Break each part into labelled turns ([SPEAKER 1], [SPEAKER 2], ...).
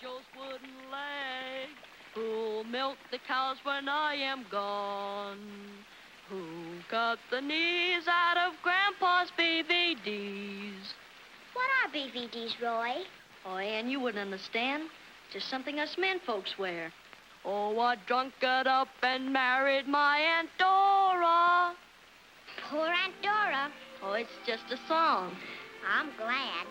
[SPEAKER 1] Joe's wooden leg? Who'll milk the cows when I am gone? Who cut the knees out of Grandpa's BVDs?
[SPEAKER 2] What are BVDs, Roy?
[SPEAKER 3] Oh, Ann, you wouldn't understand. Just something us men folks wear.
[SPEAKER 1] Oh, I drunk it up and married my Aunt Dora.
[SPEAKER 2] Poor Aunt Dora.
[SPEAKER 3] Oh, it's just a song.
[SPEAKER 2] I'm glad.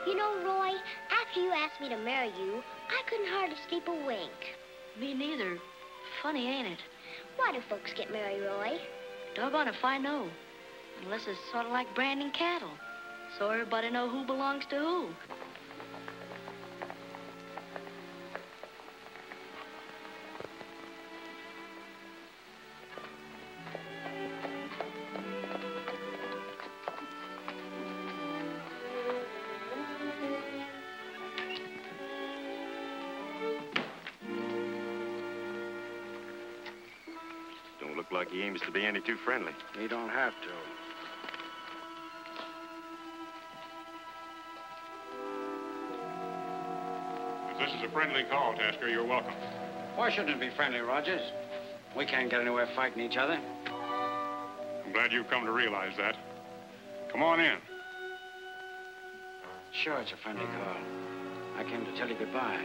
[SPEAKER 2] You know, Roy, after you asked me to marry you, I couldn't hardly sleep a wink.
[SPEAKER 3] Me neither. Funny, ain't it?
[SPEAKER 2] Why do folks get married, Roy?
[SPEAKER 3] Doggone if I know. Unless it's sort of like branding cattle. So everybody know who belongs to who.
[SPEAKER 4] Like he aims to be any too friendly.
[SPEAKER 5] He don't have to.
[SPEAKER 6] If this is a friendly call, Tasker, you're welcome.
[SPEAKER 5] Why shouldn't it be friendly, Rogers? We can't get anywhere fighting each other.
[SPEAKER 6] I'm glad you've come to realize that. Come on in.
[SPEAKER 5] Sure, it's a friendly call. I came to tell you goodbye.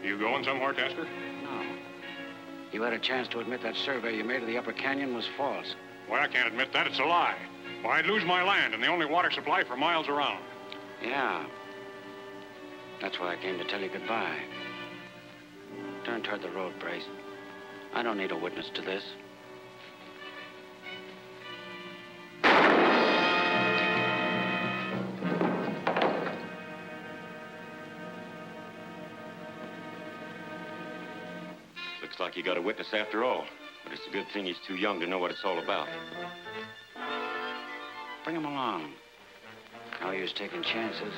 [SPEAKER 6] You going somewhere, Tasker?
[SPEAKER 5] No. You had a chance to admit that survey you made of the Upper Canyon was false.
[SPEAKER 6] Why, I can't admit that. It's a lie. Why, I'd lose my land and the only water supply for miles around.
[SPEAKER 5] Yeah. That's why I came to tell you goodbye. Turn toward the road, Brace. I don't need a witness to this.
[SPEAKER 4] Looks like you got a witness after all. But it's a good thing he's too young to know what it's all about.
[SPEAKER 5] Bring him along. No use taking chances.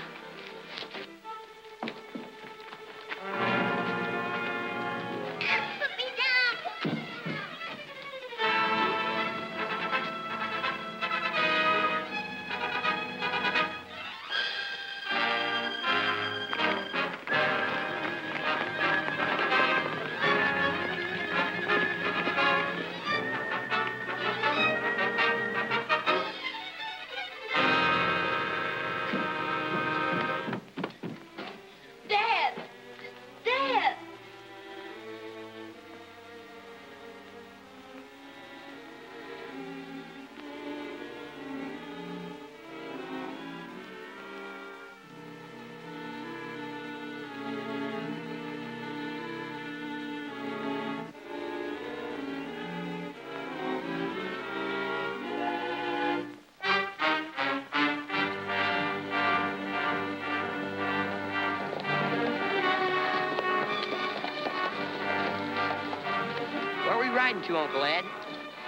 [SPEAKER 1] To, Uncle Ed.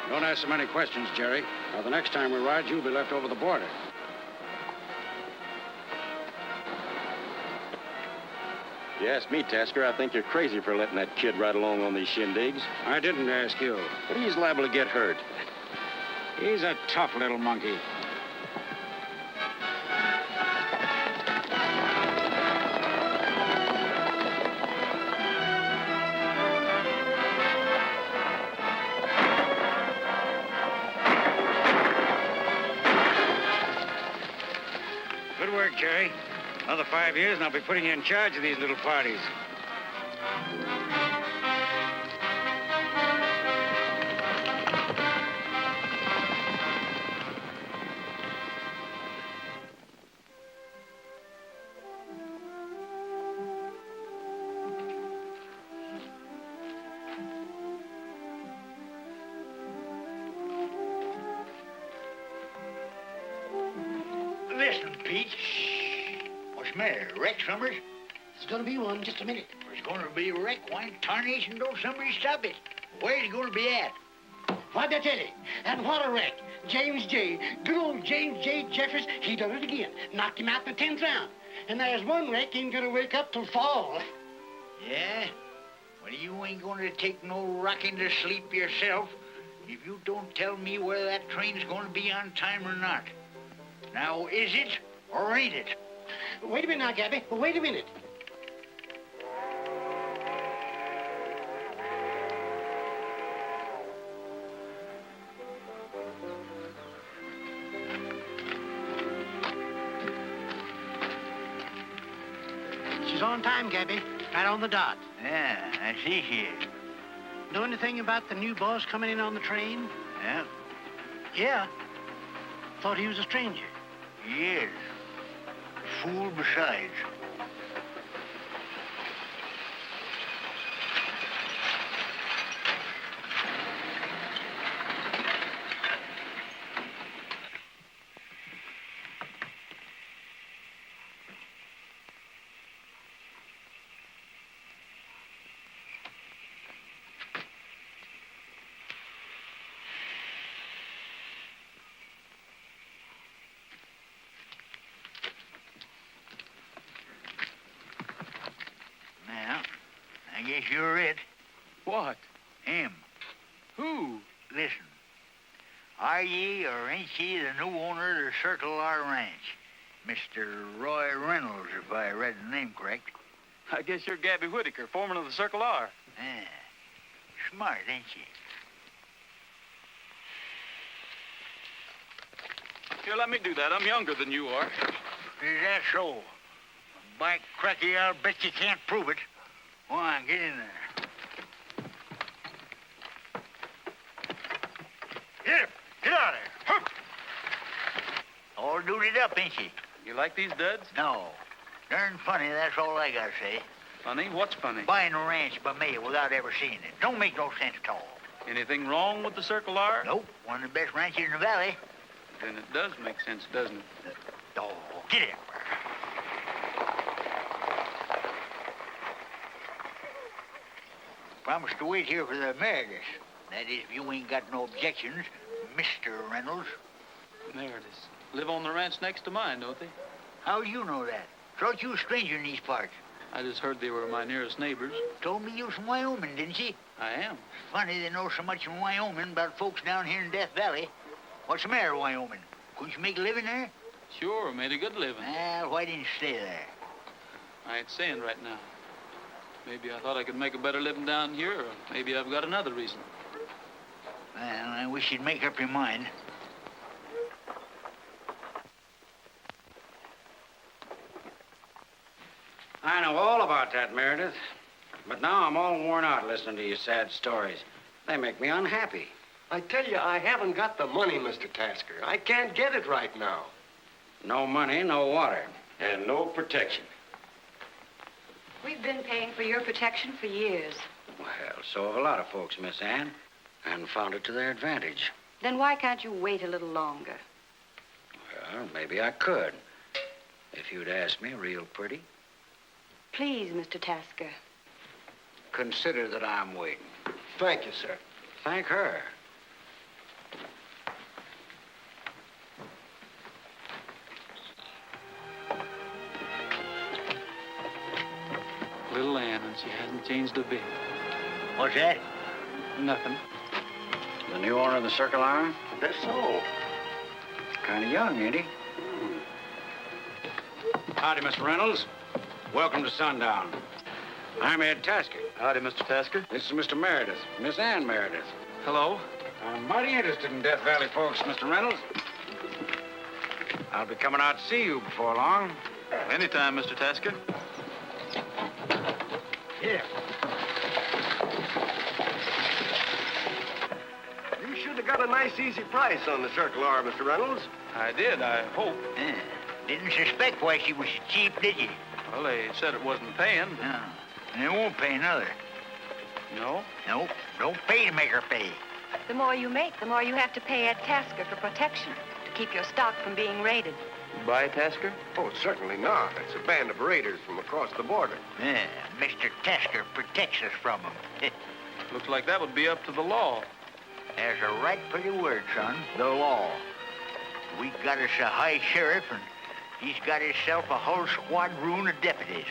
[SPEAKER 5] Don't ask so many questions, Jerry. Now, the next time we ride, you'll be left over the border.
[SPEAKER 4] You ask me, Tasker, I think you're crazy for letting that kid ride along on these shindigs.
[SPEAKER 5] I didn't ask you.
[SPEAKER 4] But he's liable to get hurt.
[SPEAKER 5] He's a tough little monkey. Jerry. Another 5 years, and I'll be putting you in charge of these little parties.
[SPEAKER 7] Listen, Pete. What's the matter? Wreck, Summers?
[SPEAKER 8] There's gonna be one, just a minute.
[SPEAKER 7] There's gonna be a wreck. Why in tarnation don't somebody stop it? Where's he gonna be at?
[SPEAKER 8] What'd I tell you? And what a wreck. James J. Good old James J. Jeffers, he done it again. Knocked him out in the 10th round. And there's one wreck ain't gonna wake up till fall.
[SPEAKER 7] Yeah? Well, you ain't gonna take no rocking to sleep yourself if you don't tell me whether that train's gonna be on time or not. Now, is it or ain't it?
[SPEAKER 8] Wait a minute now, Gabby. Wait a minute. on time, Gabby. Right on the dot.
[SPEAKER 7] Yeah, I see she is.
[SPEAKER 8] Know anything about the new boss coming in on the train?
[SPEAKER 7] Yeah,
[SPEAKER 8] Yeah. Thought he was a stranger.
[SPEAKER 7] he is. Fool besides. Now, I guess you're it.
[SPEAKER 5] What?
[SPEAKER 7] Him.
[SPEAKER 5] Who?
[SPEAKER 7] Listen. Are ye or ain't ye the new owner of the Circle R Ranch? Mr. Roy Reynolds, if I read the name correct.
[SPEAKER 5] I guess you're Gabby Whitaker, foreman of the Circle R.
[SPEAKER 7] Yeah. Smart, ain't you?
[SPEAKER 5] Here, let me do that. I'm younger than you are.
[SPEAKER 7] Is that so? By cracky, I'll bet you can't prove it. Go on, get in there. Get out of there. Hup. All duded up, ain't you?
[SPEAKER 5] You like these duds?
[SPEAKER 7] No. Darn funny, that's all I gotta say.
[SPEAKER 5] Funny? What's funny?
[SPEAKER 7] Buying a ranch by mail without ever seeing it. Don't make no sense at all.
[SPEAKER 5] Anything wrong with the Circle R?
[SPEAKER 7] Nope. One of the best ranches in the valley.
[SPEAKER 5] Then it does make sense, doesn't it?
[SPEAKER 7] Oh, get in. Promise to wait here for the Meredith. That is, if you ain't got no objections, Mr. Reynolds.
[SPEAKER 5] Meredith. Live on the ranch next to mine, don't they?
[SPEAKER 7] How do you know that? Thought you a stranger in these parts.
[SPEAKER 5] I just heard they were my nearest neighbors.
[SPEAKER 7] Told me you was from Wyoming, didn't she?
[SPEAKER 5] I am.
[SPEAKER 7] Funny they know so much in Wyoming about folks down here in Death Valley. What's the matter, Wyoming? Couldn't you make a living there?
[SPEAKER 5] Sure, made a good living.
[SPEAKER 7] Well, why didn't you stay there?
[SPEAKER 5] I ain't saying right now. Maybe I thought I could make a better living down here, or maybe I've got another reason.
[SPEAKER 7] Well, I wish you'd make up your mind.
[SPEAKER 4] I know all about that, Meredith. But now I'm all worn out listening to your sad stories. They make me unhappy.
[SPEAKER 9] I tell you, I haven't got the money, Mr. Tasker. I can't get it right now.
[SPEAKER 4] No money, no water, and no protection.
[SPEAKER 3] We've been paying for your protection for years.
[SPEAKER 4] Well, so have a lot of folks, Miss Ann, and found it to their advantage.
[SPEAKER 3] Then why can't you wait a little longer?
[SPEAKER 4] Well, maybe I could, if you'd ask me real pretty.
[SPEAKER 3] Please, Mr. Tasker.
[SPEAKER 4] Consider that I'm waiting.
[SPEAKER 9] Thank you, sir.
[SPEAKER 4] Thank her.
[SPEAKER 5] Little Ann, and she hasn't changed a bit.
[SPEAKER 7] What's that?
[SPEAKER 5] Nothing.
[SPEAKER 4] The new owner of the Circle R?
[SPEAKER 9] That's so.
[SPEAKER 4] Kind of young, ain't he? Howdy, Mr. Reynolds. Welcome to Sundown. I'm Ed Tasker.
[SPEAKER 5] Howdy, Mr. Tasker.
[SPEAKER 4] This is Mr. Meredith, Miss Ann Meredith.
[SPEAKER 5] Hello.
[SPEAKER 4] I'm mighty interested in Death Valley folks, Mr. Reynolds. I'll be coming out to see you before long.
[SPEAKER 5] Anytime, Mr. Tasker.
[SPEAKER 9] Here. You should have got a nice, easy price on the Circle R, Mr. Reynolds.
[SPEAKER 5] I did, I hope.
[SPEAKER 7] Yeah. Didn't suspect why she was cheap, did you?
[SPEAKER 5] Well, they said it wasn't paying.
[SPEAKER 7] No. And they won't pay another.
[SPEAKER 5] No?
[SPEAKER 7] Nope. Don't pay to make her pay.
[SPEAKER 3] The more you make, the more you have to pay Ed Tasker for protection, to keep your stock from being raided.
[SPEAKER 5] Buy Tasker?
[SPEAKER 9] Oh, certainly not. It's a band of raiders from across the border.
[SPEAKER 7] Yeah, Mr. Tasker protects us from them.
[SPEAKER 5] Looks like that would be up to the law.
[SPEAKER 7] There's a right pretty word, son. The law. We got us a high sheriff, and he's got himself a whole squadron of deputies.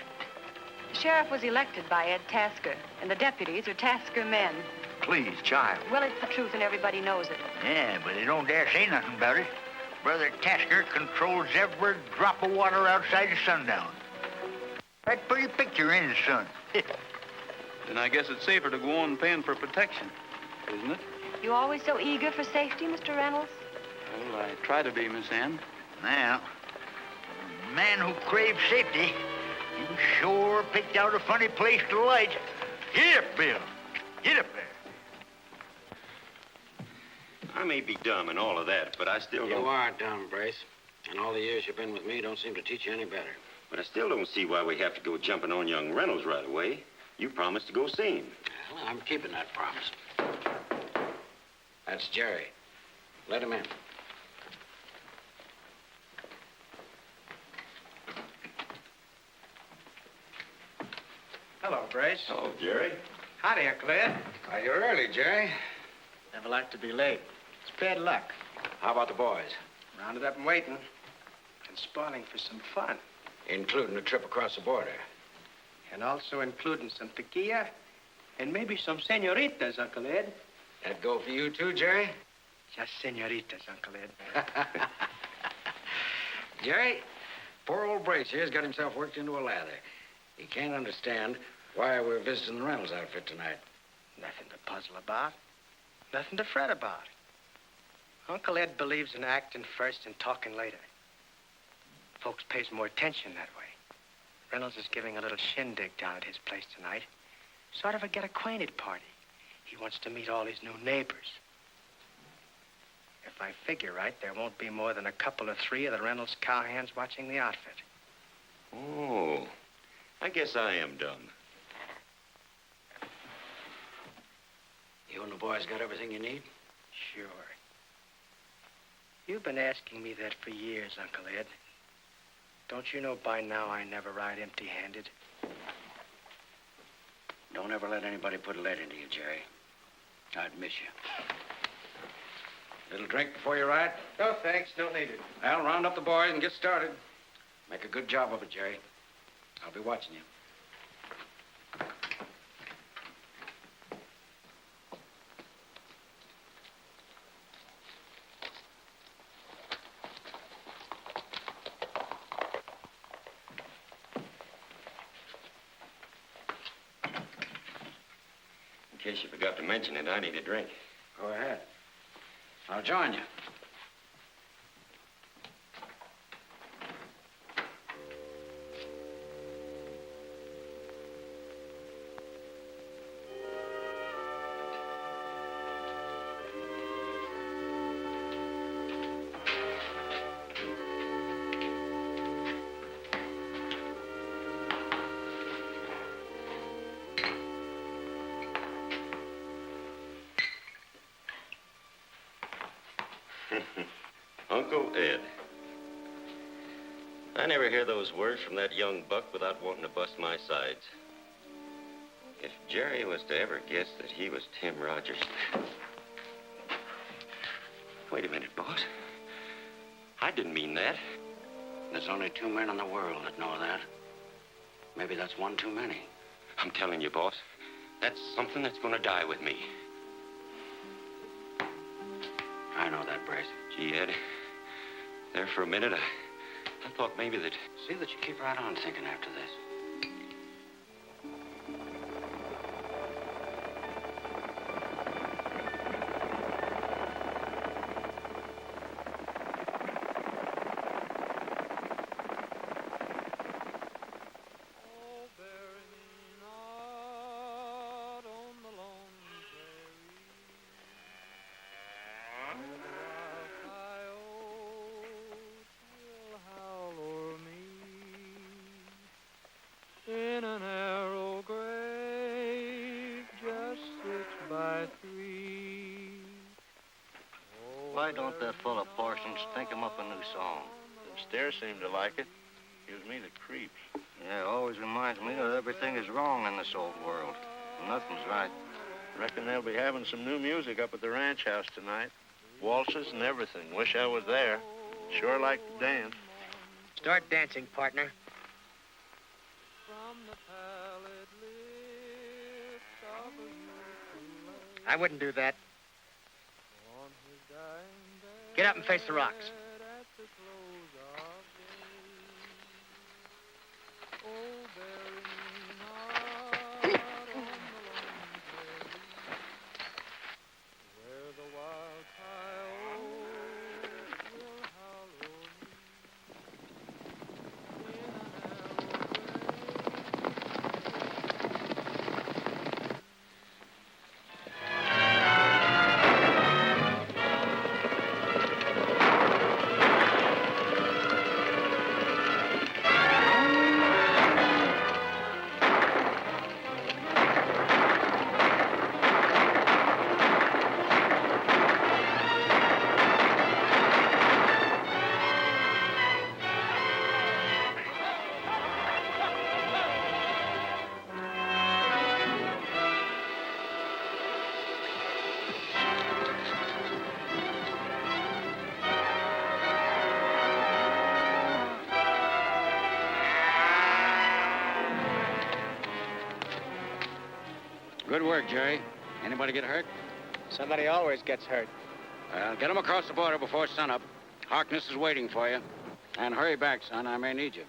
[SPEAKER 3] The sheriff was elected by Ed Tasker, and the deputies are Tasker men.
[SPEAKER 9] Please, child.
[SPEAKER 3] Well, it's the truth, and everybody knows it.
[SPEAKER 7] Yeah, but they don't dare say nothing about it. Brother Tasker controls every drop of water outside of Sundown. Right pretty picture, ain't it, son?
[SPEAKER 5] Then I guess it's safer to go on paying for protection, isn't it?
[SPEAKER 3] You always so eager for safety, Mr. Reynolds?
[SPEAKER 5] Well, I try to be, Miss Ann.
[SPEAKER 7] Now, a man who craves safety You sure picked out a funny place to light. Get up, Bill. Get up there.
[SPEAKER 5] I may be dumb and all of that, but I still don't...
[SPEAKER 4] You are dumb, Brace. And all the years you've been with me don't seem to teach you any better.
[SPEAKER 5] But I still don't see why we have to go jumping on young Reynolds right away. You promised to go see him.
[SPEAKER 4] Well, I'm keeping that promise. That's Jerry. Let him in.
[SPEAKER 10] Hello, Brace.
[SPEAKER 5] Oh, Jerry.
[SPEAKER 10] Howdy, Atchley.
[SPEAKER 4] Why, you're early, Jerry.
[SPEAKER 10] Never like to be late. It's bad luck.
[SPEAKER 4] How about the boys?
[SPEAKER 10] Rounded up and waiting. And spoiling for some fun.
[SPEAKER 4] Including a trip across the border.
[SPEAKER 10] And also including some tequila and maybe some senoritas, Uncle Ed.
[SPEAKER 4] That go for you too, Jerry?
[SPEAKER 10] Just senoritas, Uncle Ed.
[SPEAKER 4] Jerry, poor old Brace here's got himself worked into a lather. He can't understand why we're visiting the Reynolds outfit tonight.
[SPEAKER 10] Nothing to puzzle about. Nothing to fret about. Uncle Ed believes in acting first and talking later. Folks pays more attention that way. Reynolds is giving a little shindig down at his place tonight. Sort of a get-acquainted party. He wants to meet all his new neighbors. If I figure right, there won't be more than a couple or three of the Reynolds cowhands watching the outfit.
[SPEAKER 5] Oh, I guess I am dumb.
[SPEAKER 4] You and the boys got everything you need?
[SPEAKER 10] Sure. You've been asking me that for years, Uncle Ed. Don't you know by now I never ride empty-handed?
[SPEAKER 4] Don't ever let anybody put lead into you, Jerry. I'd miss you. Little drink before you ride?
[SPEAKER 10] No, thanks. Don't need it.
[SPEAKER 4] Well, round up the boys and get started. Make a good job of it, Jerry. I'll be watching you.
[SPEAKER 5] In case you forgot to mention it, I need a drink.
[SPEAKER 4] Go ahead. I'll join you.
[SPEAKER 5] Uncle Ed. I never hear those words from that young buck without wanting to bust my sides. If Jerry was to ever guess that he was Tim Rogers... Wait a minute, boss. I didn't mean that.
[SPEAKER 4] There's only 2 men in the world that know that. Maybe that's one too many.
[SPEAKER 5] I'm telling you, boss, that's something that's going to die with me.
[SPEAKER 4] I know that, Brace.
[SPEAKER 5] Gee, Ed, there for a minute, I thought maybe that...
[SPEAKER 4] See that you keep right on thinking after this.
[SPEAKER 11] Why don't that fella Parsons think him up a new song?
[SPEAKER 12] The stairs seem to like it. Gives me the creeps.
[SPEAKER 11] Yeah, it always reminds me that everything is wrong in this old world. Nothing's right.
[SPEAKER 12] Reckon they'll be having some new music up at the ranch house tonight. Waltzes and everything. Wish I was there. Sure like to dance.
[SPEAKER 10] Start dancing, partner. I wouldn't do that. Get up and face the rocks.
[SPEAKER 4] Good work, Jerry. Anybody get hurt?
[SPEAKER 10] Somebody always gets hurt.
[SPEAKER 4] Well, get them across the border before sunup. Harkness is waiting for you. And hurry back, son. I may need you.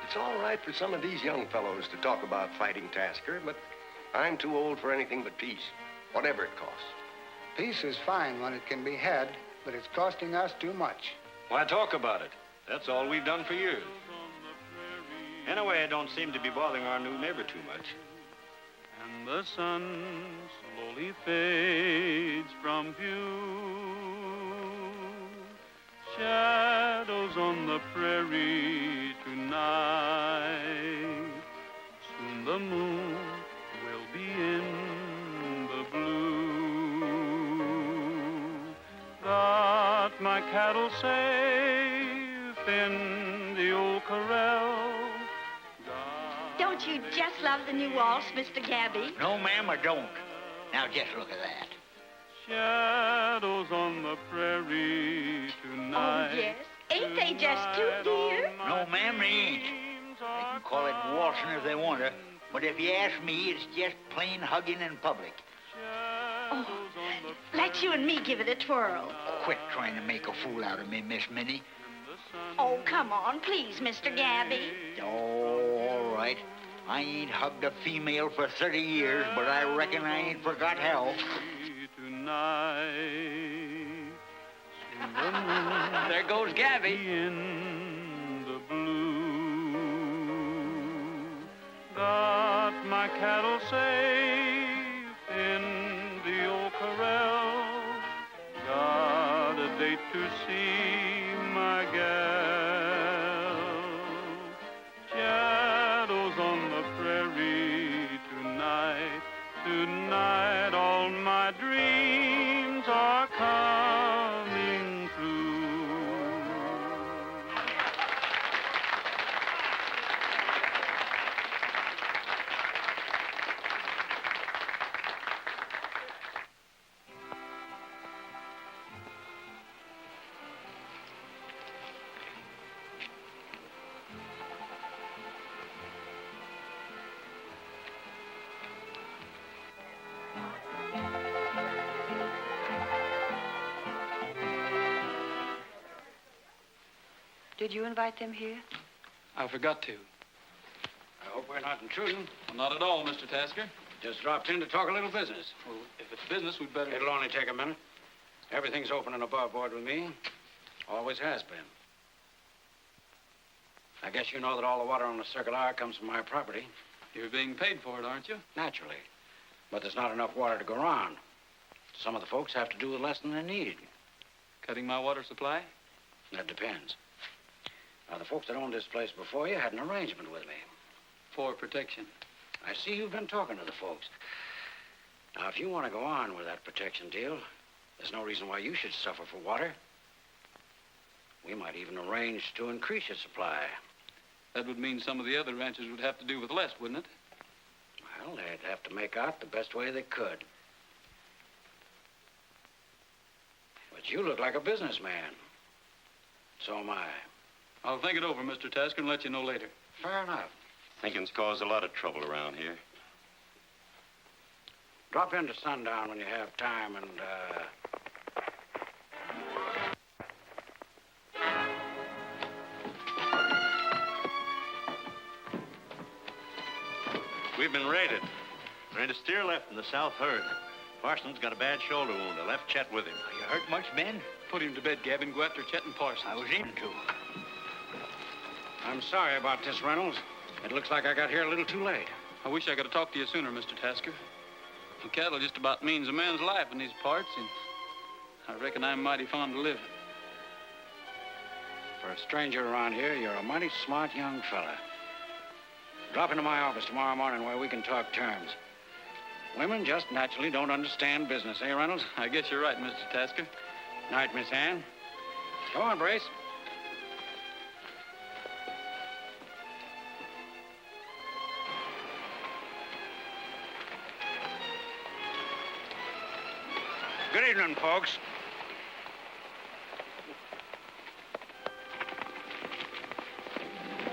[SPEAKER 9] It's all right for some of these young fellows to talk about fighting Tasker, but I'm too old for anything but peace, whatever it costs.
[SPEAKER 13] Peace is fine when it can be had, but it's costing us too much.
[SPEAKER 14] Why talk about it? That's all we've done for years. Anyway, it don't seem to be bothering our new neighbor too much.
[SPEAKER 15] And the sun slowly fades from view. Shadows on the prairie tonight. Soon the moon will be in the blue. Got my cattle safe in the old corral.
[SPEAKER 16] Don't you just love the new waltz, Mr. Gabby?
[SPEAKER 7] No, ma'am, I don't. Now, just look at that.
[SPEAKER 15] Shadows on the prairie tonight.
[SPEAKER 16] Oh, yes. Ain't they just too dear?
[SPEAKER 7] No, ma'am, they ain't. They can call it waltzing if they want to, but if you ask me, it's just plain hugging in public.
[SPEAKER 16] Oh, let you and me give it a twirl.
[SPEAKER 7] Quit trying to make a fool out of me, Miss Minnie.
[SPEAKER 16] Oh, come on, please, Mr. Gabby.
[SPEAKER 7] Oh, all right. I ain't hugged a female for 30 years, but I reckon I ain't forgot how.
[SPEAKER 4] There goes Gabby.
[SPEAKER 15] In the blue. Got my cattle safe in the old corral. Got a date to see my gal. Shadows on the prairie tonight. Tonight all my dreams are coming true.
[SPEAKER 3] Did you invite them here?
[SPEAKER 17] I forgot to.
[SPEAKER 4] I hope we're not intruding.
[SPEAKER 17] Well, not at all, Mr. Tasker.
[SPEAKER 4] Just dropped in to talk a little business.
[SPEAKER 17] Well, if it's business, we'd better...
[SPEAKER 4] It'll only take a minute. Everything's open and above board with me. Always has been. I guess you know that all the water on the Circle R comes from my property.
[SPEAKER 17] You're being paid for it, aren't you?
[SPEAKER 4] Naturally. But there's not enough water to go around. Some of the folks have to do with less than they need.
[SPEAKER 17] Cutting my water supply?
[SPEAKER 4] That depends. Now, the folks that owned this place before you had an arrangement with me.
[SPEAKER 17] For protection.
[SPEAKER 4] I see you've been talking to the folks. Now, if you want to go on with that protection deal, there's no reason why you should suffer for water. We might even arrange to increase your supply.
[SPEAKER 17] That would mean some of the other ranchers would have to do with less, wouldn't it?
[SPEAKER 4] Well, they'd have to make out the best way they could. But you look like a businessman. So am I.
[SPEAKER 17] I'll think it over, Mr. Tasker, and let you know later.
[SPEAKER 4] Fair enough.
[SPEAKER 14] Thinking's caused a lot of trouble around here.
[SPEAKER 4] Drop into sundown when you have time and,
[SPEAKER 12] We've been raided. There ain't a steer left in the south herd. Parsons got a bad shoulder wound. I left Chet with him.
[SPEAKER 7] You hurt much, Ben?
[SPEAKER 17] Put him to bed, Gavin. Go after Chet and Parsons.
[SPEAKER 7] I was in to.
[SPEAKER 4] I'm sorry about this, Reynolds. It looks like I got here a little too late.
[SPEAKER 17] I wish I could have talked to you sooner, Mr. Tasker. The cattle just about means a man's life in these parts, and I reckon I'm mighty fond of living.
[SPEAKER 4] For a stranger around here, you're a mighty smart young fella. Drop into my office tomorrow morning where we can talk terms. Women just naturally don't understand business, eh, Reynolds?
[SPEAKER 17] I guess you're right, Mr. Tasker.
[SPEAKER 4] Night, Miss Ann. Go on, Brace.
[SPEAKER 7] Good evening, folks.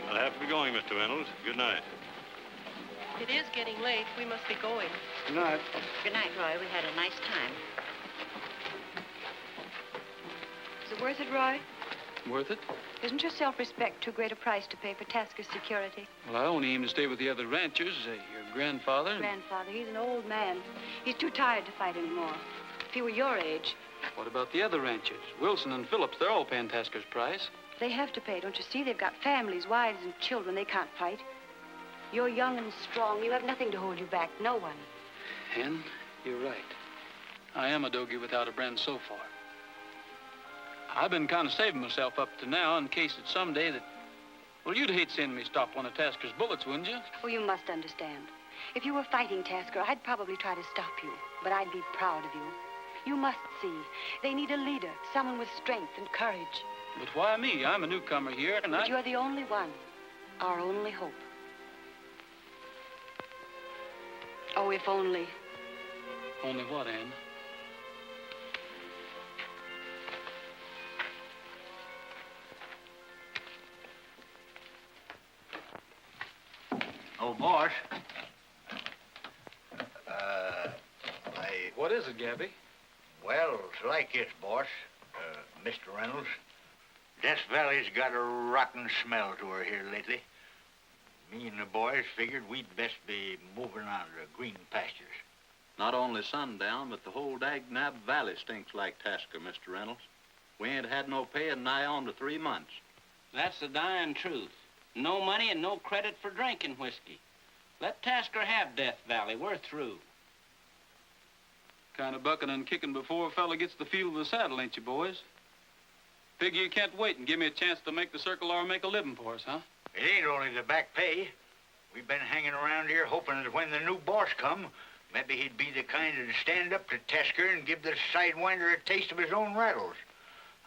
[SPEAKER 14] I'll have to be going, Mr. Reynolds. Good night.
[SPEAKER 1] It is getting late. We must be going.
[SPEAKER 8] Good night.
[SPEAKER 18] Good night, Roy. We had a nice time.
[SPEAKER 3] Is it worth it, Roy?
[SPEAKER 17] Worth it?
[SPEAKER 3] Isn't your self-respect too great a price to pay for Tasker's security?
[SPEAKER 17] Well, I only aim to stay with the other ranchers. Your grandfather.
[SPEAKER 3] Grandfather, he's an old man. He's too tired to fight anymore. If he were your age.
[SPEAKER 17] What about the other ranchers? Wilson and Phillips, they're all paying Tasker's price.
[SPEAKER 3] They have to pay, don't you see? They've got families, wives, and children. They can't fight. You're young and strong. You have nothing to hold you back. No one.
[SPEAKER 17] Hen, you're right. I am a dogie without a brand so far. I've been kind of saving myself up to now in case that someday that... Well, you'd hate seeing me stop one of Tasker's bullets, wouldn't you?
[SPEAKER 3] Oh, you must understand. If you were fighting Tasker, I'd probably try to stop you. But I'd be proud of you. You must see. They need a leader, someone with strength and courage.
[SPEAKER 17] But why me? I'm a newcomer here, and
[SPEAKER 3] But you're the only one. Our only hope. Oh, if only.
[SPEAKER 17] Only what, Ann?
[SPEAKER 7] Oh, boss.
[SPEAKER 17] What is it, Gabby?
[SPEAKER 7] Well, it's like this, boss. Mr. Reynolds. Death Valley's got a rotten smell to her here lately. Me and the boys figured we'd best be moving on to green pastures.
[SPEAKER 12] Not only Sundown, but the whole Dagnab Valley stinks like Tasker, Mr. Reynolds. We ain't had no pay in nigh on to 3 months.
[SPEAKER 5] That's the dying truth. No money and no credit for drinking whiskey. Let Tasker have Death Valley. We're through.
[SPEAKER 17] Kind of bucking and kicking before a fella gets the feel of the saddle, ain't you, boys? Figure you can't wait and give me a chance to make the circle or make a living for us, huh?
[SPEAKER 7] It ain't only the back pay. We've been hanging around here hoping that when the new boss come, maybe he'd be the kind to stand up to Tasker and give the sidewinder a taste of his own rattles.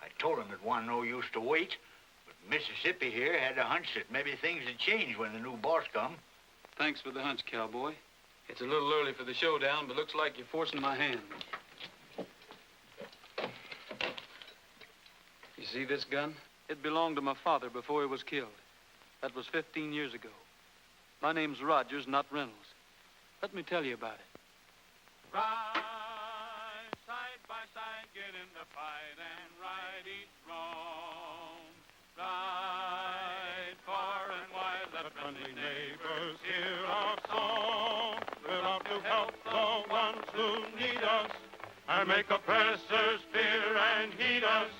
[SPEAKER 7] I told him it wasn't no use to wait, but Mississippi here had a hunch that maybe things would change when the new boss come.
[SPEAKER 17] Thanks for the hunch, cowboy. It's a little early for the showdown, but looks like you're forcing my hand. You see this gun? It belonged to my father before he was killed. That was 15 years ago. My name's Rogers, not Reynolds. Let me tell you about it.
[SPEAKER 15] Ride side by side, get in the fight and ride each wrong. Ride far and wide, let friendly neighbors hear our song. We're out to help the ones who need us and make oppressors fear and heed us.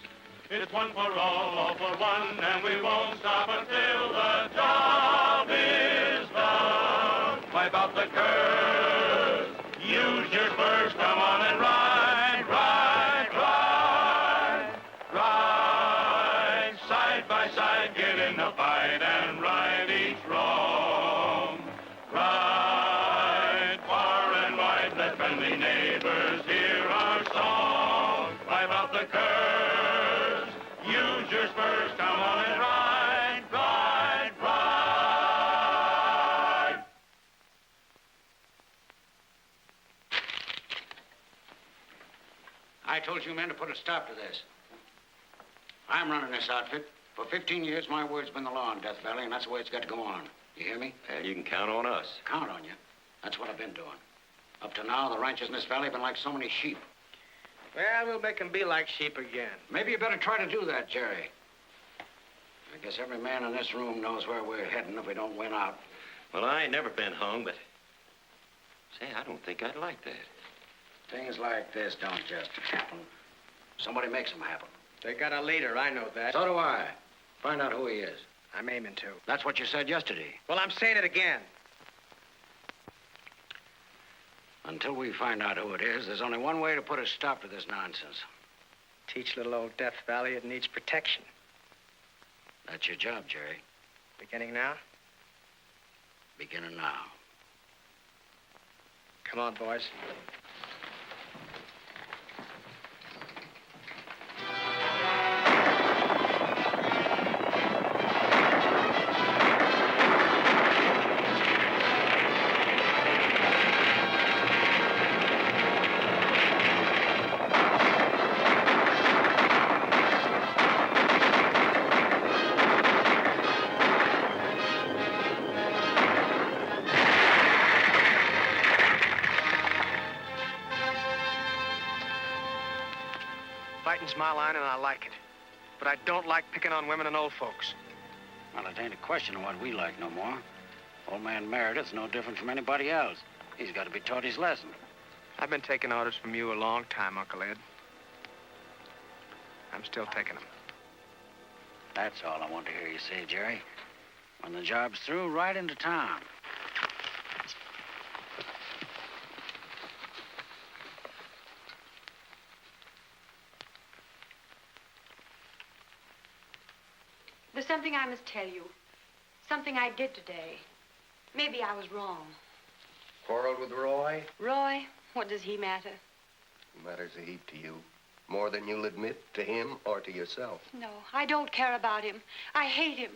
[SPEAKER 15] It's one for all for one, and we won't stop until the job is done. Wipe out the curse, use your spurs, come on and ride, ride, ride. Ride side by side, get in the fight and ride each wrong. Ride far and wide, let friendly neighbors hear our song. Wipe out the curse, use your spurs, come on and ride, ride, ride.
[SPEAKER 4] I told you men to put a stop to this. I'm running this outfit. For 15 years, my word's been the law in Death Valley, and that's the way it's got to go on. You hear me?
[SPEAKER 14] Well, you can count on us.
[SPEAKER 4] Count on you. That's what I've been doing. Up to now, the ranchers in this valley have been like so many sheep.
[SPEAKER 10] Well, we'll make them be like sheep again.
[SPEAKER 4] Maybe you better try to do that, Jerry. I guess every man in this room knows where we're heading if we don't win out.
[SPEAKER 14] Well, I ain't never been hung, but... Say, I don't think I'd like that.
[SPEAKER 4] Things like this don't just happen. Somebody makes them happen.
[SPEAKER 10] They got a leader, I know that.
[SPEAKER 4] So do I. Find out who he is.
[SPEAKER 10] I'm aiming to.
[SPEAKER 4] That's what you said yesterday.
[SPEAKER 10] Well, I'm saying it again.
[SPEAKER 4] Until we find out who it is, there's only one way to put a stop to this nonsense.
[SPEAKER 10] Teach little old Death Valley it needs protection.
[SPEAKER 4] That's your job, Jerry.
[SPEAKER 10] Beginning now?
[SPEAKER 4] Beginning now.
[SPEAKER 10] Come on, boys. Fighting's my line, and I like it. But I don't like picking on women and old folks.
[SPEAKER 4] Well, it ain't a question of what we like no more. Old man Meredith's no different from anybody else. He's got to be taught his lesson.
[SPEAKER 10] I've been taking orders from you a long time, Uncle Ed. I'm still taking them.
[SPEAKER 4] That's all I want to hear you say, Jerry. When the job's through, right into town.
[SPEAKER 3] There's something I must tell you. Something I did today. Maybe I was wrong.
[SPEAKER 9] Quarreled with Roy?
[SPEAKER 3] Roy, what does he matter?
[SPEAKER 9] Matters a heap to you. More than you'll admit to him or to yourself.
[SPEAKER 3] No, I don't care about him. I hate him.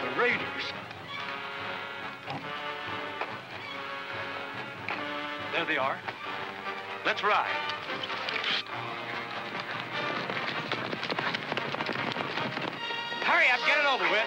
[SPEAKER 14] The Raiders. There they are. Let's ride. Hurry up, get it over with.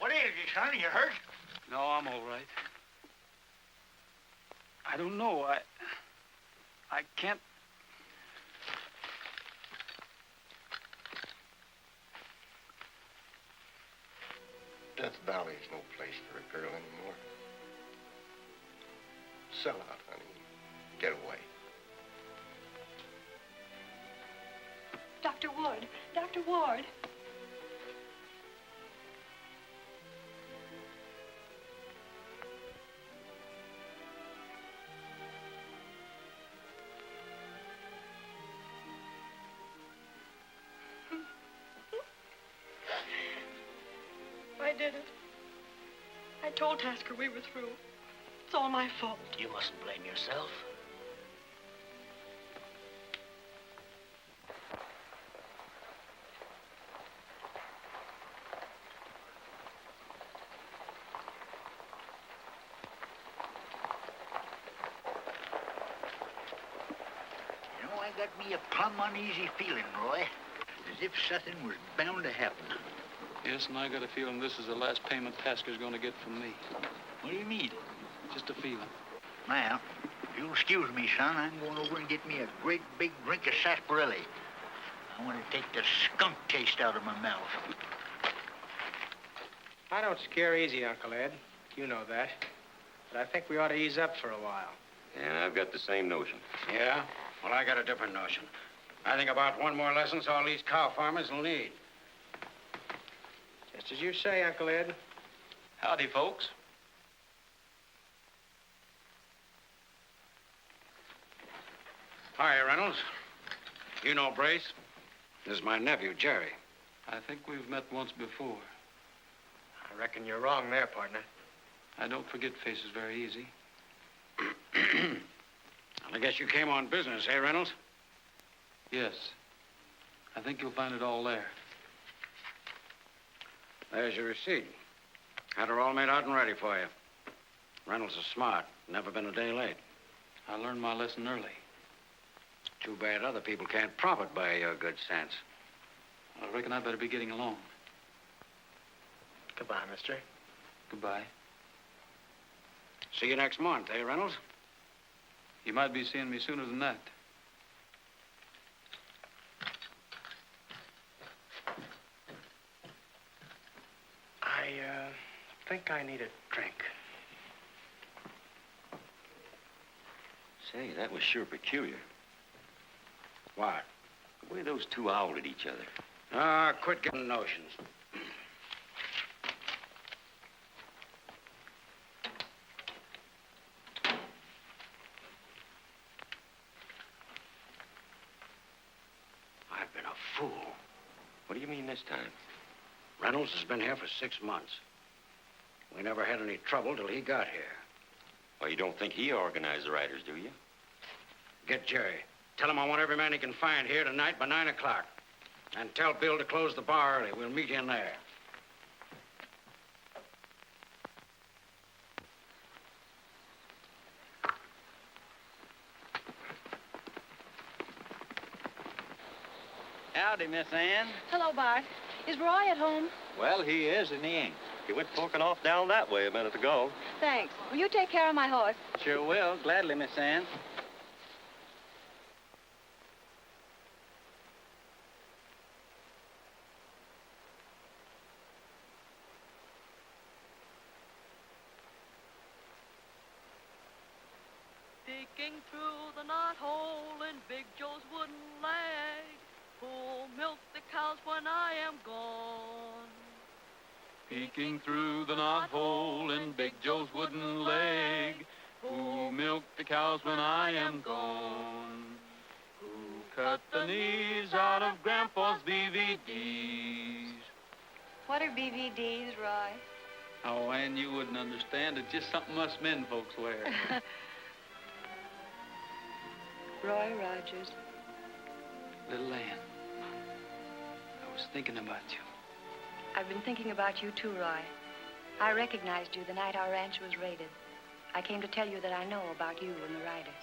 [SPEAKER 7] What is it, son? You hurt?
[SPEAKER 17] No, I'm all right. I don't know. I can't...
[SPEAKER 9] Death Valley's no place for a girl anymore. Sell out, honey. Get away.
[SPEAKER 3] Dr. Ward. Dr. Ward.
[SPEAKER 19] I did it. I told Tasker we were through. It's all my fault.
[SPEAKER 20] You mustn't blame yourself.
[SPEAKER 7] You know, I got me a plumb uneasy feeling, Roy. As if something was bound to happen.
[SPEAKER 17] Yes, and I got a feeling this is the last payment Tasker's going to get from me.
[SPEAKER 7] What do you mean?
[SPEAKER 17] Just a feeling.
[SPEAKER 7] Now, if you'll excuse me, son, I'm going over and get me a great big drink of sarsaparilla. I want to take the skunk taste out of my mouth.
[SPEAKER 10] I don't scare easy, Uncle Ed. You know that. But I think we ought to ease up for a while.
[SPEAKER 5] Yeah, I've got the same notion.
[SPEAKER 4] Yeah? Well, I got a different notion. I think about one more lesson's all these cow farmers will need.
[SPEAKER 10] Just as you say, Uncle Ed.
[SPEAKER 17] Howdy, folks.
[SPEAKER 4] Hi, Reynolds. You know Brace? This is my nephew, Jerry.
[SPEAKER 17] I think we've met once before.
[SPEAKER 10] I reckon you're wrong there, partner.
[SPEAKER 17] I don't forget faces very easy.
[SPEAKER 4] Well, I guess you came on business, eh, Reynolds?
[SPEAKER 17] Yes. I think you'll find it all there.
[SPEAKER 4] There's your receipt. Had her all made out and ready for you. Reynolds is smart. Never been a day late.
[SPEAKER 17] I learned my lesson early.
[SPEAKER 4] Too bad other people can't profit by your good sense.
[SPEAKER 17] I reckon I better be getting along.
[SPEAKER 10] Goodbye, mister.
[SPEAKER 17] Goodbye.
[SPEAKER 4] See you next month, eh, Reynolds?
[SPEAKER 17] You might be seeing me sooner than that.
[SPEAKER 10] I think I need a drink.
[SPEAKER 5] Say, that was sure peculiar.
[SPEAKER 4] What?
[SPEAKER 5] The way those two owled at each other.
[SPEAKER 4] Ah, quit getting notions. I've been a fool.
[SPEAKER 5] What do you mean this time?
[SPEAKER 4] Reynolds has been here for 6 months. We never had any trouble till he got here.
[SPEAKER 5] Well, you don't think he organized the riders, do you?
[SPEAKER 4] Get Jerry. Tell him I want every man he can find here tonight by 9 o'clock. And tell Bill to close the bar early. We'll meet in there.
[SPEAKER 21] Howdy, Miss Ann.
[SPEAKER 22] Hello, Bart. Is Roy at home?
[SPEAKER 21] Well, he is, and he ain't.
[SPEAKER 12] He went forking off down that way a minute ago.
[SPEAKER 22] Thanks. Will you take care of my horse?
[SPEAKER 21] Sure will. Gladly, Miss Ann.
[SPEAKER 1] Peeking through the knothole in Big Joe's wooden leg, who'll milk the cows when I am gone.
[SPEAKER 17] Peeking through the knothole in Big Joe's wooden leg, who'll milk the cows when I am gone. Who cut the knees out of Grandpa's BVDs.
[SPEAKER 22] What are BVDs, Roy?
[SPEAKER 17] Oh, Ann, you wouldn't understand. It's just something us men folks wear.
[SPEAKER 22] Roy Rogers.
[SPEAKER 17] Little Ann, I was thinking about you.
[SPEAKER 22] I've been thinking about you too, Roy. I recognized you the night our ranch was raided. I came to tell you that I know about you and the riders.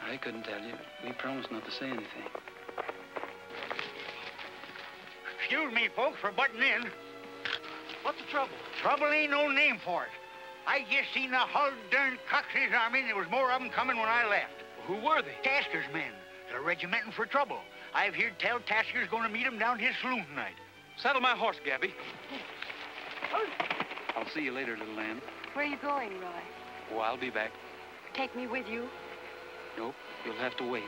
[SPEAKER 17] I couldn't tell you. We promised not to say anything.
[SPEAKER 7] Excuse me, folks, for butting in.
[SPEAKER 8] What's the trouble?
[SPEAKER 7] Trouble ain't no name for it. I just seen the whole darn Cox's army, and there was more of them coming when I left.
[SPEAKER 17] Who were they?
[SPEAKER 7] Tasker's men. They're regimenting for trouble. I've heard tell Tasker's going to meet 'em down his saloon tonight.
[SPEAKER 17] Saddle my horse, Gabby. I'll see you later, little lamb.
[SPEAKER 3] Where are you going, Roy?
[SPEAKER 17] Oh, I'll be back.
[SPEAKER 3] Take me with you?
[SPEAKER 17] Nope, you'll have to wait.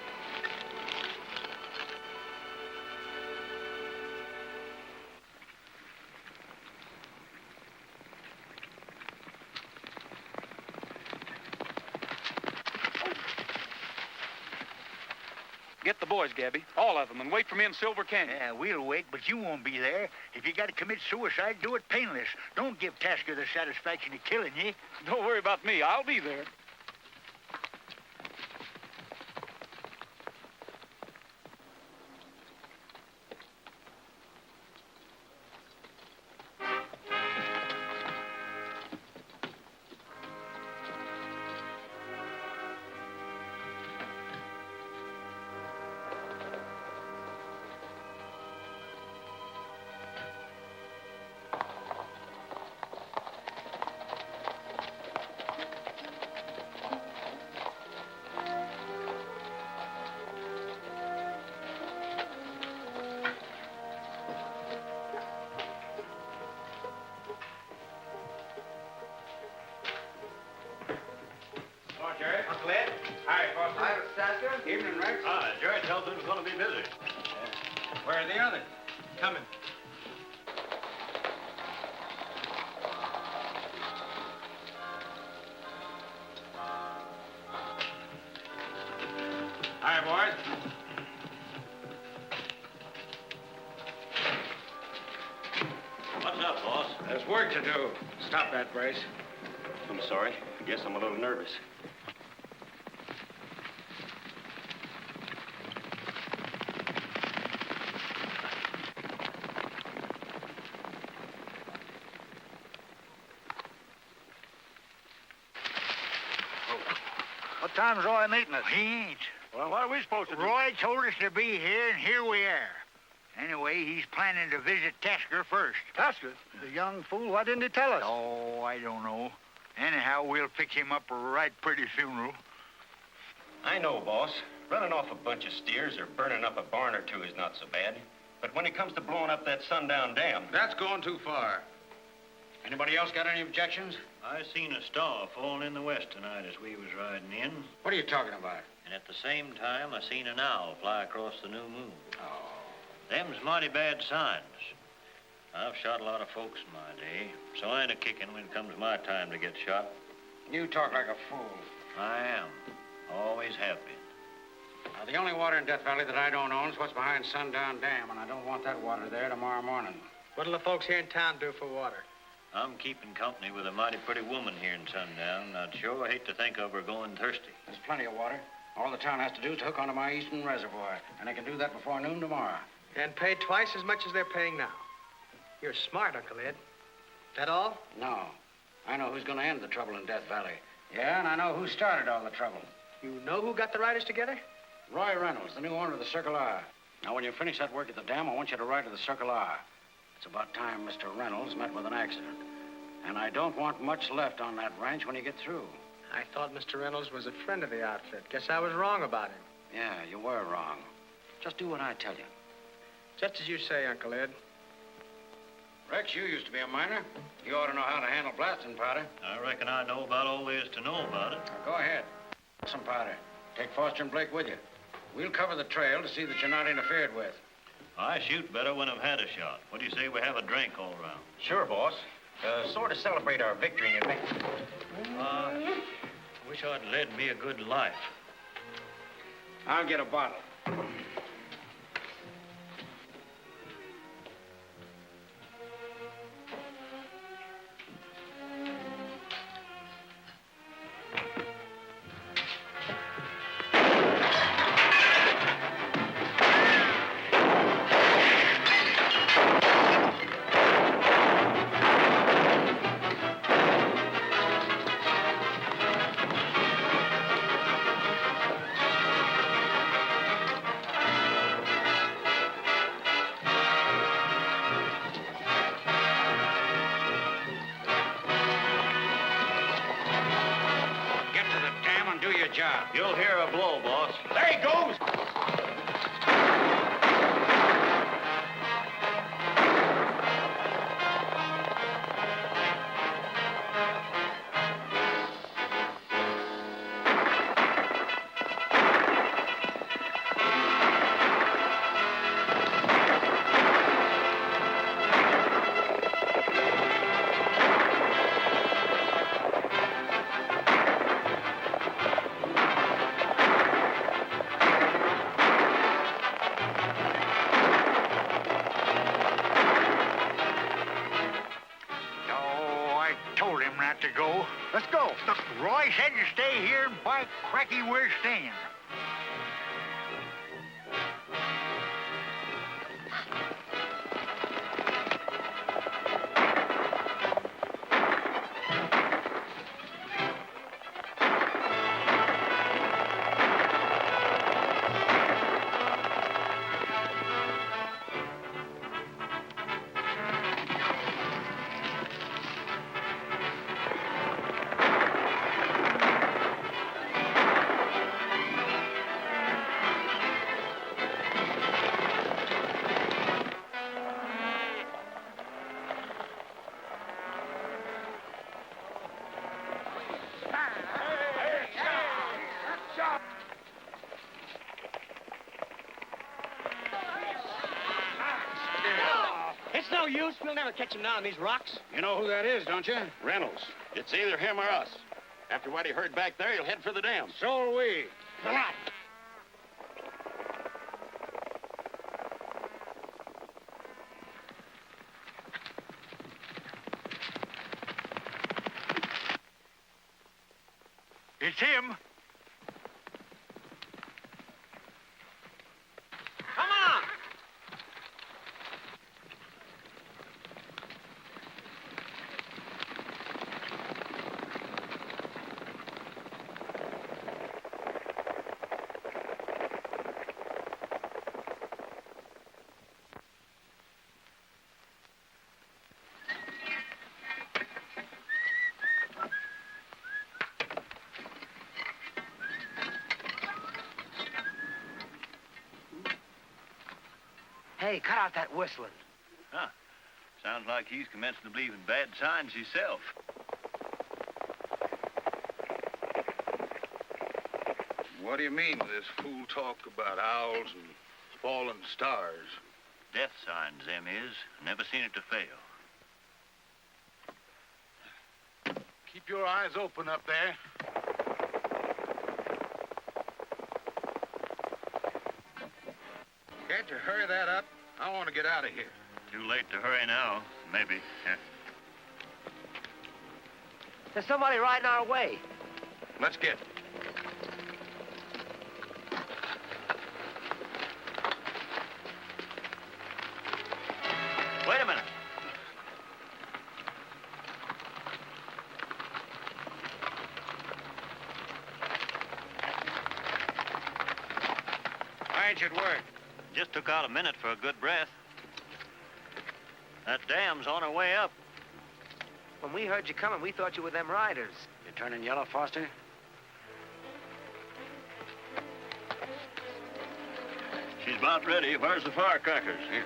[SPEAKER 17] Get the boys, Gabby. All of them, and wait for me in Silver Canyon.
[SPEAKER 7] Yeah, we'll wait, but you won't be there. If you got to commit suicide, do it painless. Don't give Tasker the satisfaction of killing you.
[SPEAKER 17] Don't worry about me. I'll be there.
[SPEAKER 14] Evening, Rex. Jerry tells us he's going to be busy.
[SPEAKER 10] Where are the others? Coming.
[SPEAKER 14] Hi, boys. What's up, boss?
[SPEAKER 4] There's work to do. Stop that, Brace.
[SPEAKER 14] I'm sorry. I guess I'm a little nervous.
[SPEAKER 7] What time's Roy meeting us? He ain't.
[SPEAKER 14] Well, what are we supposed to do?
[SPEAKER 7] Roy told us to be here, and here we are. Anyway, he's planning to visit Tasker first.
[SPEAKER 13] Tasker? The young fool, why didn't he tell us?
[SPEAKER 7] Oh, I don't know. Anyhow, we'll fix him up a right pretty funeral.
[SPEAKER 14] I know, boss. Running off a bunch of steers or burning up a barn or two is not so bad. But when it comes to blowing up that sundown dam...
[SPEAKER 4] That's going too far. Anybody else got any objections?
[SPEAKER 11] I seen a star fall in the west tonight as we was riding in.
[SPEAKER 4] What are you talking about?
[SPEAKER 11] And at the same time, I seen an owl fly across the new moon.
[SPEAKER 4] Oh.
[SPEAKER 11] Them's mighty bad signs. I've shot a lot of folks in my day, so I ain't a-kicking when it comes my time to get shot.
[SPEAKER 4] You talk like a fool.
[SPEAKER 11] I am. Always have been.
[SPEAKER 4] Now, the only water in Death Valley that I don't own is what's behind Sundown Dam, and I don't want that water there tomorrow morning.
[SPEAKER 10] What'll the folks here in town do for water?
[SPEAKER 11] I'm keeping company with a mighty pretty woman here in Sundown. I'd sure hate to think of her going thirsty.
[SPEAKER 4] There's plenty of water. All the town has to do is hook onto my eastern reservoir, and they can do that before noon tomorrow.
[SPEAKER 10] And pay twice as much as they're paying now. You're smart, Uncle Ed. That all?
[SPEAKER 4] No. I know who's going to end the trouble in Death Valley. Yeah, and I know who started all the trouble.
[SPEAKER 10] You know who got the riders together?
[SPEAKER 4] Roy Reynolds, the new owner of the Circle R. Now, when you finish that work at the dam, I want you to ride to the Circle R. It's about time Mr. Reynolds met with an accident. And I don't want much left on that ranch when you get through.
[SPEAKER 10] I thought Mr. Reynolds was a friend of the outfit. Guess I was wrong about him.
[SPEAKER 4] Yeah, you were wrong. Just do what I tell you.
[SPEAKER 10] Just as you say, Uncle Ed.
[SPEAKER 4] Rex, you used to be a miner. You ought to know how to handle blasting powder.
[SPEAKER 11] I reckon I know about all there is to know about it.
[SPEAKER 4] Now, go ahead. Some powder. Take Foster and Blake with you. We'll cover the trail to see that you're not interfered with.
[SPEAKER 11] I shoot better when I've had a shot. What do you say we have a drink all around?
[SPEAKER 14] Sure, boss. Sort of celebrate our victory in Mexico.
[SPEAKER 11] Wish I'd led me a good life.
[SPEAKER 4] I'll get a bottle.
[SPEAKER 11] You'll hear a blow, boss.
[SPEAKER 7] There he goes! To go. Let's go. Look, Roy said to stay here, and by cracky, we're staying.
[SPEAKER 10] It's no use. We'll never catch him now on these rocks.
[SPEAKER 6] You know who that is, don't you?
[SPEAKER 14] Reynolds. It's either him or us. After what he heard back there, he'll head for the dam.
[SPEAKER 6] So are we.
[SPEAKER 10] Come on.
[SPEAKER 7] It's him.
[SPEAKER 10] Come on. Hey, cut out that whistling.
[SPEAKER 11] Huh. Sounds like he's commenced to believe in bad signs himself.
[SPEAKER 12] What do you mean with this fool talk about owls and fallen stars?
[SPEAKER 11] Death signs, them is. Never seen it to fail.
[SPEAKER 12] Keep your eyes open up there. Can't you hurry that up? I want to get out of here.
[SPEAKER 11] Too late to hurry now. Maybe. Yeah.
[SPEAKER 10] There's somebody riding our way.
[SPEAKER 12] Let's get.
[SPEAKER 11] Wait a minute.
[SPEAKER 4] Why ain't you at work?
[SPEAKER 11] Just took out a minute for a good breath. That dam's on her way up.
[SPEAKER 10] When we heard you coming, we thought you were them riders.
[SPEAKER 4] You turning yellow, Foster?
[SPEAKER 11] She's about ready. Where's the firecrackers?
[SPEAKER 4] Here.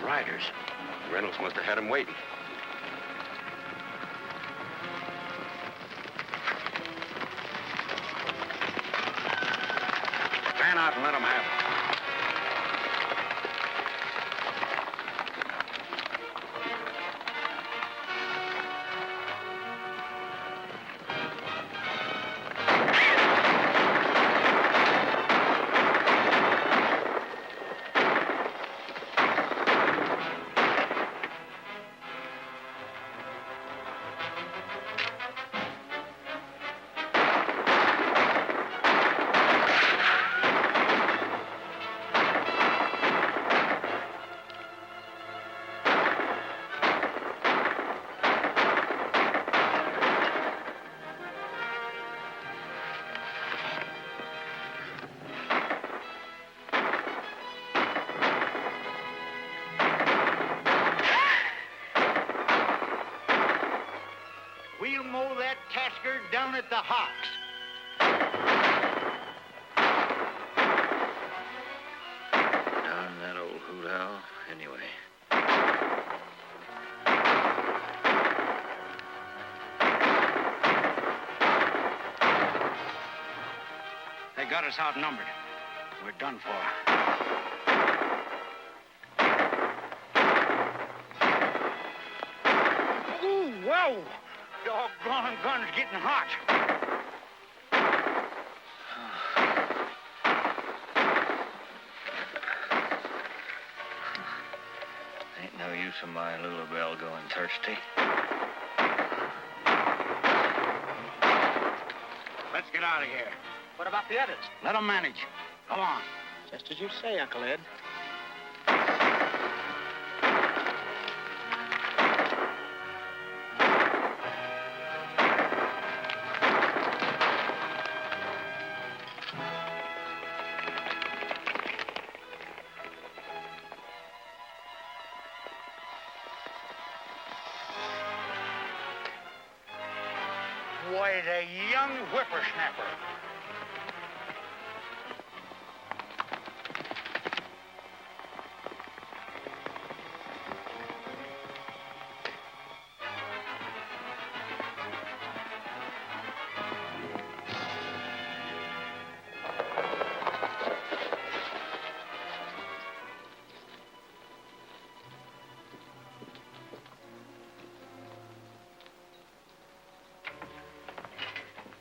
[SPEAKER 9] Riders. Reynolds must have had him waiting.
[SPEAKER 4] Fan out and let them have it.
[SPEAKER 8] at the hocks.
[SPEAKER 11] Darn that old hoot owl, anyway.
[SPEAKER 4] They got us outnumbered. We're done for.
[SPEAKER 7] Ooh, wow! Doggone gun's getting hot.
[SPEAKER 11] Ain't no use of my little bell going thirsty.
[SPEAKER 4] Let's get out of here.
[SPEAKER 10] What about the others?
[SPEAKER 4] Let them manage. Come on.
[SPEAKER 10] Just as you say, Uncle Ed.
[SPEAKER 7] Why, the young whippersnapper.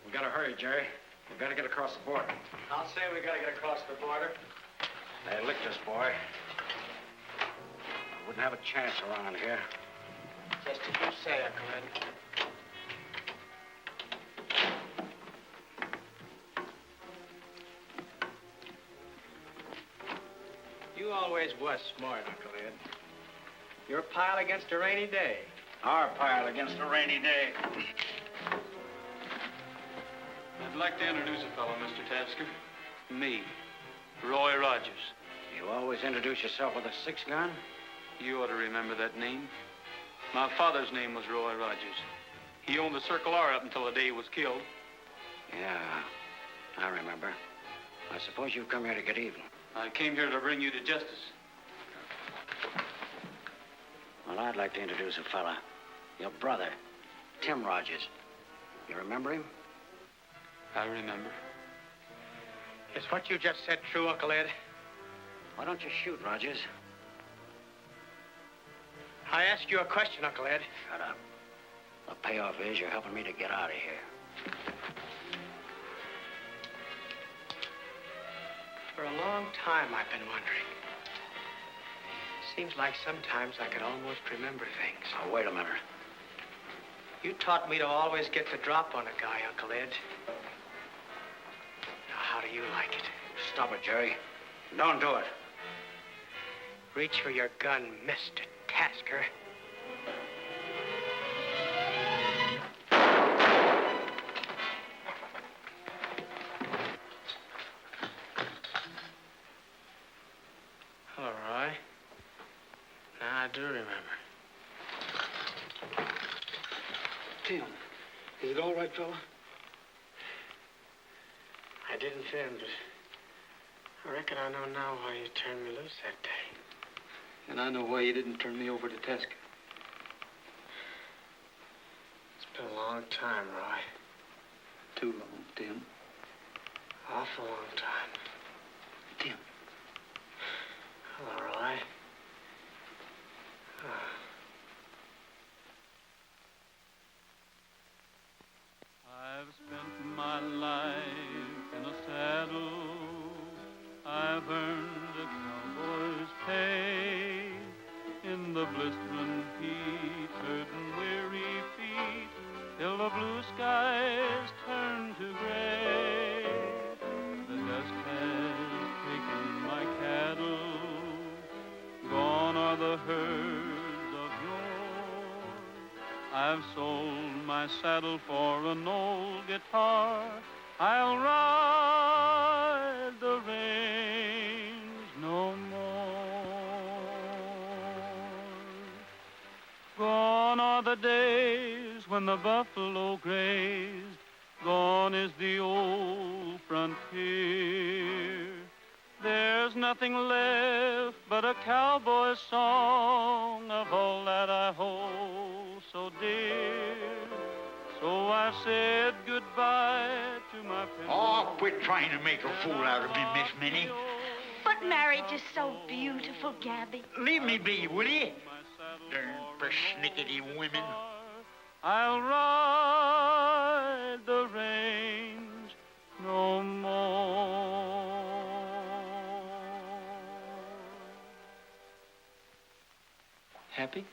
[SPEAKER 4] We gotta hurry, Jerry. We gotta get across the border.
[SPEAKER 10] I'll say we gotta get across the border.
[SPEAKER 4] They licked us, boy. We wouldn't have a chance around here.
[SPEAKER 10] Just as you say, Uncle Ed. You always was smart, Uncle Ed. Your pile against a rainy day.
[SPEAKER 4] Our pile against a rainy day.
[SPEAKER 17] I'd like to introduce a fellow, Mr. Tasker. Me, Roy Rogers.
[SPEAKER 4] You always introduce yourself with a six-gun?
[SPEAKER 17] You ought to remember that name. My father's name was Roy Rogers. He owned the Circle R up until the day he was killed.
[SPEAKER 4] Yeah, I remember. I suppose you've come here to get even.
[SPEAKER 17] I came here to bring you to justice.
[SPEAKER 4] Well, I'd like to introduce a fella. Your brother, Tim Rogers. You remember him?
[SPEAKER 17] I remember.
[SPEAKER 10] Is what you just said true, Uncle Ed?
[SPEAKER 4] Why don't you shoot, Rogers?
[SPEAKER 10] I ask you a question, Uncle Ed.
[SPEAKER 4] Shut up. The payoff is you're helping me to get out of here.
[SPEAKER 10] For a long time, I've been wondering. Seems like sometimes I could almost remember things.
[SPEAKER 4] Oh, wait a minute.
[SPEAKER 10] You taught me to always get the drop on a guy, Uncle Ed. Now, how do you like it?
[SPEAKER 4] Stop it, Jerry. Don't do it.
[SPEAKER 10] Reach for your gun, Mr. Tasker. All right. Now I do remember.
[SPEAKER 8] Tim, is it all right, fella?
[SPEAKER 10] I didn't then, but I reckon I know now why you turned me loose that day.
[SPEAKER 17] And I know why you didn't turn me over to Tasker.
[SPEAKER 10] It's been a long time, Roy.
[SPEAKER 17] Too long, Tim.
[SPEAKER 10] Awful long time.
[SPEAKER 17] Tim.
[SPEAKER 10] Hello, Roy.
[SPEAKER 15] I've spent my life in a saddle. I've earned a cowboy's pay. In the blistering heat, hurting weary feet, till the blue skies turn to gray. The dust has taken my cattle. Gone are the herds of yore. I've sold my saddle for an old guitar. I'll ride the range no more. Gone are the days when the buffalo grazed Gone is the old frontier. There's nothing left but a cowboy song of all that I hold so dear. So I said goodbye to my friend.
[SPEAKER 7] Oh, quit trying to make a fool out of me, Miss Minnie.
[SPEAKER 16] But marriage is so beautiful, Gabby.
[SPEAKER 7] Leave me be, will you? Darn persnickety women.
[SPEAKER 15] I'll ride the range no more.
[SPEAKER 17] Happy?